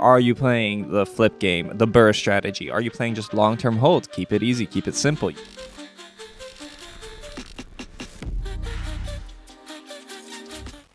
Are you playing the flip game, the burr strategy? Are you playing just long-term hold? Keep it easy, keep it simple.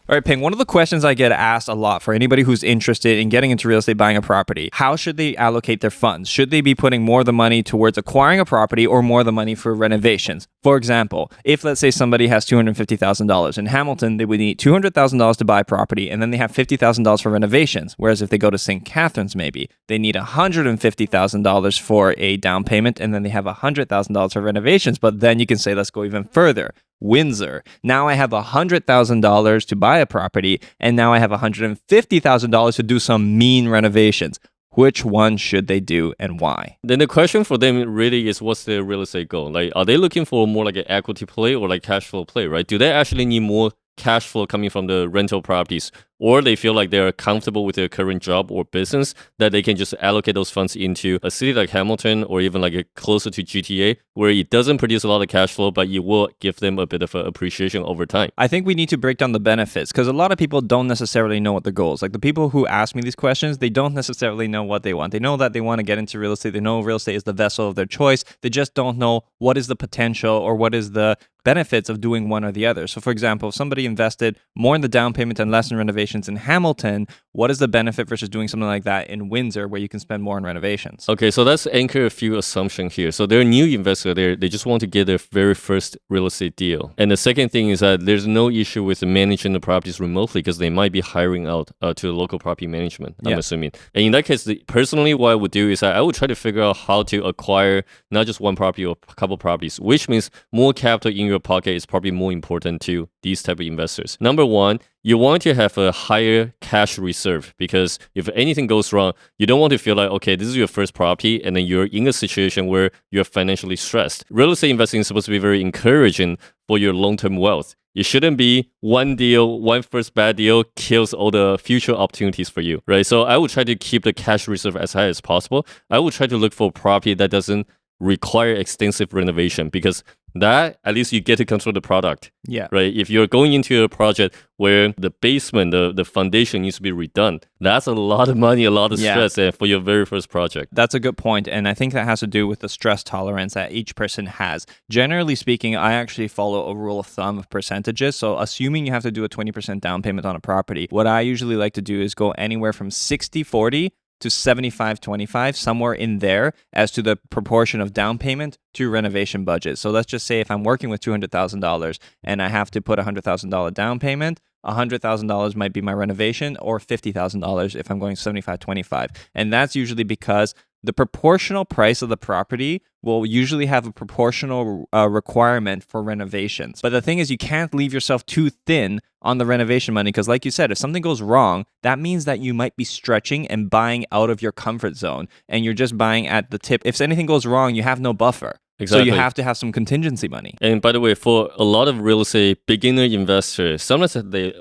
All right, Ping, one of the questions I get asked a lot for anybody who's interested in getting into real estate, buying a property, how should they allocate their funds? Should they be putting more of the money towards acquiring a property or more of the money for renovations? For example, if let's say somebody has $250,000 in Hamilton, they would need $200,000 to buy a property and then they have $50,000 for renovations. Whereas if they go to St. Catharines, maybe they need $150,000 for a down payment and then they have $100,000 for renovations. But then you can say, let's go even further. Windsor. Now I have $100,000 to buy a property, and now I have $150,000 to do some mean renovations. Which one should they do and why? Then the question for them really is, what's their real estate goal? Like, are they looking for more like an equity play or like cash flow play, right? Do they actually need more cash flow coming from the rental properties, or they feel like they're comfortable with their current job or business that they can just allocate those funds into a city like Hamilton or even like a closer to GTA where it doesn't produce a lot of cash flow, but it will give them a bit of an appreciation over time? I think we need to break down the benefits because a lot of people don't necessarily know what the goals. Like the people who ask me these questions, they don't necessarily know what they want. They know that they want to get into real estate. They know real estate is the vessel of their choice. They just don't know what is the potential or what is the benefits of doing one or the other. So for example, if somebody invested more in the down payment and less in renovations in Hamilton, what is the benefit versus doing something like that in Windsor where you can spend more on renovations? Okay, so let's anchor a few assumptions here. So they're a new investor. They just want to get their very first real estate deal. And the second thing is that there's no issue with managing the properties remotely because they might be hiring out to local property management, I'm assuming. And in that case, personally, what I would do is that I would try to figure out how to acquire not just one property or a couple properties, which means more capital in your pocket is probably more important to these type of investors. Number one, you want to have a higher cash reserve because if anything goes wrong, you don't want to feel like, okay, this is your first property and then you're in a situation where you're financially stressed. Real estate investing is supposed to be very encouraging for your long-term wealth. It shouldn't be one deal, one first bad deal kills all the future opportunities for you, right? So I would try to keep the cash reserve as high as possible. I would try to look for a property that doesn't require extensive renovation because that at least you get to control the product. Yeah. Right. If you're going into a project where the basement, the foundation needs to be redone, that's a lot of money, a lot of stress for your very first project. That's a good point. And I think that has to do with the stress tolerance that each person has. Generally speaking, I actually follow a rule of thumb of percentages. So assuming you have to do a 20% down payment on a property, what I usually like to do is go anywhere from 60-40 to 75-25, somewhere in there as to the proportion of down payment to renovation budget. So let's just say if I'm working with $200,000 and I have to put a $100,000 down payment, $100,000 might be my renovation or $50,000 if I'm going 75-25. And that's usually because the proportional price of the property will usually have a proportional requirement for renovations. But the thing is, you can't leave yourself too thin on the renovation money because like you said, if something goes wrong, that means that you might be stretching and buying out of your comfort zone and you're just buying at the tip. If anything goes wrong, you have no buffer. Exactly. So you have to have some contingency money. And by the way, for a lot of real estate beginner investors, sometimes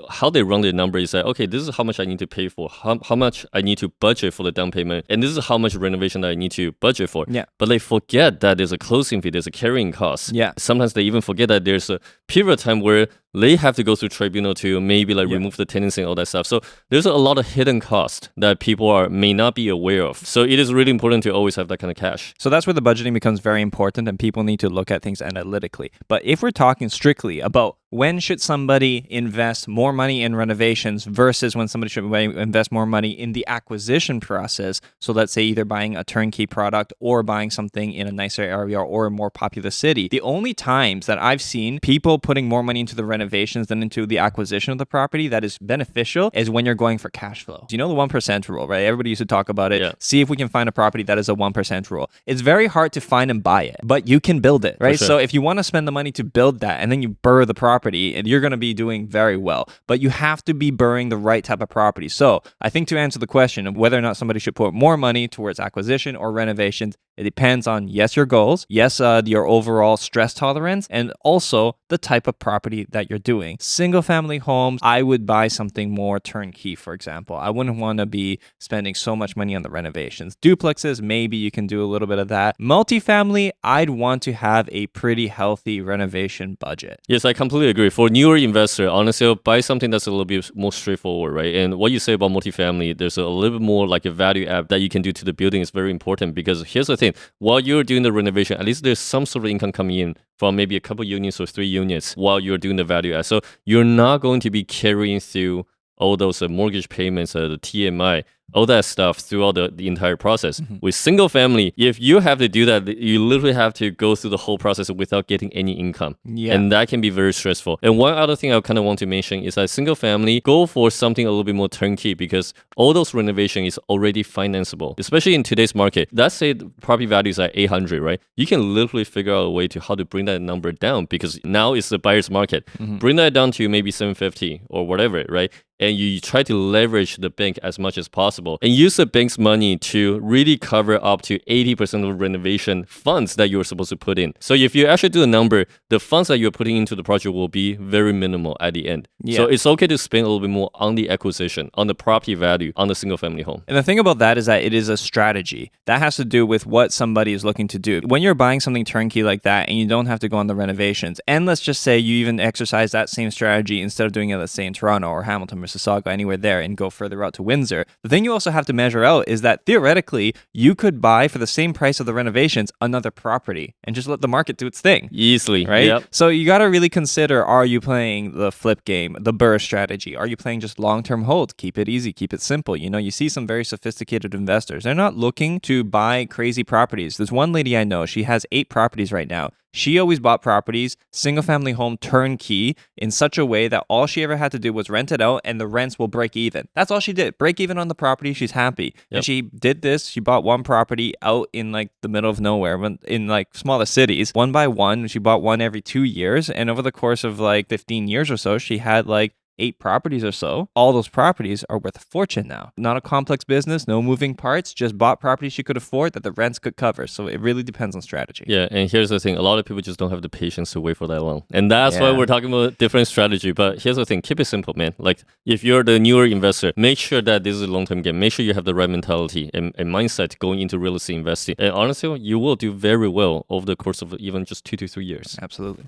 how they run their number is that, okay, this is how much I need to pay for, how much I need to budget for the down payment, and this is how much renovation that I need to budget for. Yeah. But they forget that there's a closing fee, there's a carrying cost. Yeah. Sometimes they even forget that there's a period of time where they have to go through tribunal to maybe remove the tenancy and all that stuff. So there's a lot of hidden cost that people may not be aware of. So it is really important to always have that kind of cash. So that's where the budgeting becomes very important and people need to look at things analytically. But if we're talking strictly about when should somebody invest more money in renovations versus when somebody should invest more money in the acquisition process, so let's say either buying a turnkey product or buying something in a nicer area or a more populous city, the only times that I've seen people putting more money into the renovations than into the acquisition of the property that is beneficial is when you're going for cash flow. You know the 1% rule, right? Everybody used to talk about it. Yeah. See if we can find a property that is a 1% rule. It's very hard to find and buy it, but you can build it, right? Sure. So if you want to spend the money to build that and then you burr the property, and you're going to be doing very well, but you have to be burring the right type of property. So I think to answer the question of whether or not somebody should put more money towards acquisition or renovations, It depends on, yes, your goals, yes, your overall stress tolerance, and also the type of property that you're doing. Single family homes, I would buy something more turnkey, for example. I wouldn't want to be spending so much money on the renovations. Duplexes, maybe you can do a little bit of that. Multifamily, I'd want to have a pretty healthy renovation budget. Yes, I completely agree. For newer investor, honestly, buy something that's a little bit more straightforward, right? And what you say about multifamily, there's a little bit more like a value add that you can do to the building is very important because here's the thing. While you're doing the renovation, at least there's some sort of income coming in from maybe a couple units or 3 units while you're doing the value add. So you're not going to be carrying through all those mortgage payments, the TMI, all that stuff throughout the entire process. With single family, if you have to do that, you literally have to go through the whole process without getting any income. Yeah. And that can be very stressful. And one other thing I kind of want to mention is that single family, go for something a little bit more turnkey because all those renovation is already financeable, especially in today's market. Let's say the property value is at 800, right? You can literally figure out a way to how to bring that number down because now it's the buyer's market. Bring that down to maybe 750 or whatever, right? And you try to leverage the bank as much as possible and use the bank's money to really cover up to 80% of renovation funds that you're supposed to put in. So if you actually do the number, the funds that you're putting into the project will be very minimal at the end. Yeah. So it's okay to spend a little bit more on the acquisition, on the property value, on the single family home. And the thing about that is that it is a strategy. That has to do with what somebody is looking to do. When you're buying something turnkey like that and you don't have to go on the renovations, and let's just say you even exercise that same strategy instead of doing it, let's say in Toronto or Hamilton, Mississauga, anywhere there, and go further out to Windsor. The thing you also have to measure out is that theoretically, you could buy for the same price of the renovations another property and just let the market do its thing. Easily, right? Yep. So you got to really consider, are you playing the flip game, the burr strategy? Are you playing just long-term hold? Keep it easy, keep it simple. You know, you see some very sophisticated investors. They're not looking to buy crazy properties. There's one lady I know, she has 8 properties right now. She always bought properties, single-family home turnkey, in such a way that all she ever had to do was rent it out and the rents will break even. That's all she did. Break even on the property, she's happy. Yep. And she did this. She bought one property out in like the middle of nowhere, in like smaller cities, one by one. She bought one every 2 years. And over the course of like 15 years or so, she had like 8 properties or so. All those properties are worth a fortune now. Not a complex business, no moving parts, just bought properties she could afford that the rents could cover. So it really depends on strategy. Yeah, and here's the thing. A lot of people just don't have the patience to wait for that long. And that's why we're talking about different strategy. But here's the thing. Keep it simple, man. Like, if you're the newer investor, make sure that this is a long-term game. Make sure you have the right mentality and mindset going into real estate investing. And honestly, you will do very well over the course of even just 2 to 3 years. Absolutely.